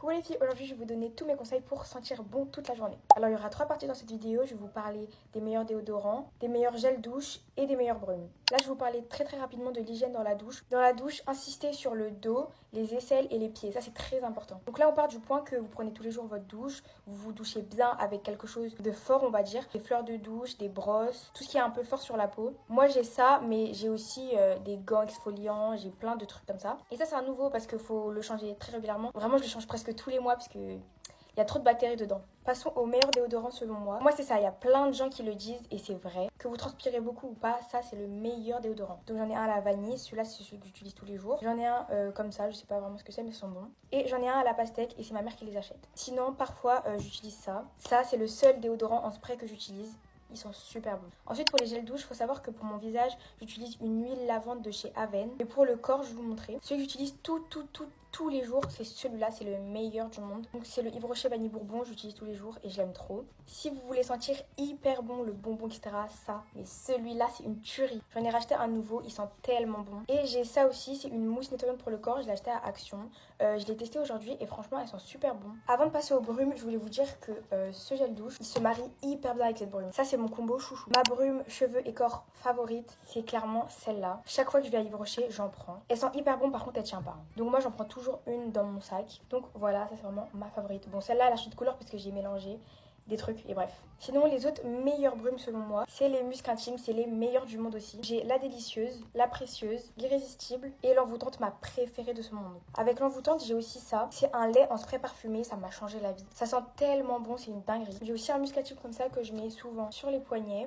Coucou les filles, aujourd'hui je vais vous donner tous mes conseils pour sentir bon toute la journée. Alors il y aura 3 parties dans cette vidéo, je vais vous parler des meilleurs déodorants, des meilleurs gels douche et des meilleurs brumes. Là je vais vous parler très rapidement de l'hygiène dans la douche. Dans la douche, insistez sur le dos, les aisselles et les pieds, ça c'est très important. Donc là on part du point que vous prenez tous les jours votre douche, vous vous douchez bien avec quelque chose de fort on va dire, des fleurs de douche, des brosses, tout ce qui est un peu fort sur la peau. Moi j'ai ça mais j'ai aussi des gants exfoliants, j'ai plein de trucs comme ça. Et ça c'est un nouveau parce qu'il faut le changer très régulièrement. Vraiment je le change presque tous les mois parce que il y a trop de bactéries dedans. Passons au meilleur déodorant selon moi. Moi c'est ça, il y a plein de gens qui le disent et c'est vrai. Que vous transpirez beaucoup ou pas, ça c'est le meilleur déodorant. Donc j'en ai un à la vanille, celui-là c'est celui que j'utilise tous les jours. J'en ai un comme ça, je sais pas vraiment ce que c'est mais ils sont bons. Et j'en ai un à la pastèque et c'est ma mère qui les achète. Sinon parfois j'utilise ça. Ça c'est le seul déodorant en spray que j'utilise. Ils sont super bons. Ensuite pour les gels douche, il faut savoir que pour mon visage, j'utilise une huile lavande de chez Aven. Et pour le corps, je vais vous montrer. Celui que j'utilise tous les jours, c'est celui-là, c'est le meilleur du monde. Donc c'est le Yves Rocher Vanille Bourbon, j'utilise tous les jours et je l'aime trop. Si vous voulez sentir hyper bon, le bonbon, etc., ça, mais celui-là, c'est une tuerie. J'en ai racheté un nouveau, il sent tellement bon. Et j'ai ça aussi, c'est une mousse nettoyante pour le corps, je l'ai acheté à Action. Je l'ai testé aujourd'hui et franchement, elles sont super bons. Avant de passer aux brumes, je voulais vous dire que ce gel douche, il se marie hyper bien avec cette brume. Ça, c'est mon combo chouchou. Ma brume, cheveux et corps favorite, c'est clairement celle-là. Chaque fois que je vais à Yves Rocher, j'en prends. Elle sent hyper bon, par contre, elle tient pas. Donc moi, j'en prends toujours une dans mon sac. Donc voilà, ça c'est vraiment ma favorite. Bon, celle-là, elle a changé de couleur parce que j'ai mélangé des trucs et bref. Sinon les autres meilleures brumes selon moi, c'est les muscs intimes, c'est les meilleurs du monde aussi. J'ai la délicieuse, la précieuse, l'irrésistible et l'envoûtante, ma préférée de ce monde. Avec l'envoûtante j'ai aussi ça, c'est un lait en spray parfumé, ça m'a changé la vie. Ça sent tellement bon, c'est une dinguerie. J'ai aussi un musc intime comme ça que je mets souvent sur les poignets.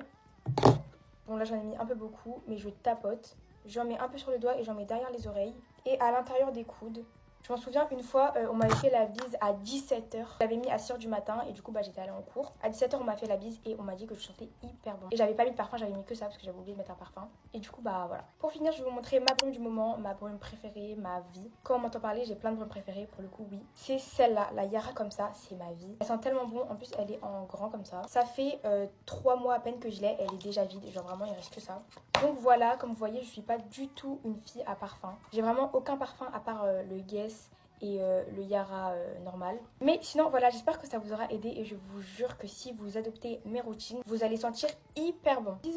Bon là j'en ai mis un peu beaucoup mais je tapote. J'en mets un peu sur le doigt et j'en mets derrière les oreilles et à l'intérieur des coudes. Je m'en souviens une fois, on m'avait fait la bise à 17h. Je l'avais mis à 6h du matin et du coup j'étais allée en cours. À 17h on m'a fait la bise et on m'a dit que je sentais hyper bon. Et j'avais pas mis de parfum, j'avais mis que ça parce que j'avais oublié de mettre un parfum. Et du coup voilà. Pour finir je vais vous montrer ma brume du moment, ma brume préférée, ma vie. Quand on m'entend parler j'ai plein de brumes préférées, pour le coup oui. C'est celle-là, la Yara comme ça, c'est ma vie. Elle sent tellement bon, en plus elle est en grand comme ça. Ça fait 3 mois à peine que je l'ai, elle est déjà vide, genre vraiment il reste que ça. Donc voilà, comme vous voyez je suis pas du tout une fille à parfum. J'ai vraiment aucun parfum à part le Guess et le Yara normal. Mais sinon voilà, j'espère que ça vous aura aidé et je vous jure que si vous adoptez mes routines, vous allez sentir hyper bon. Bisous.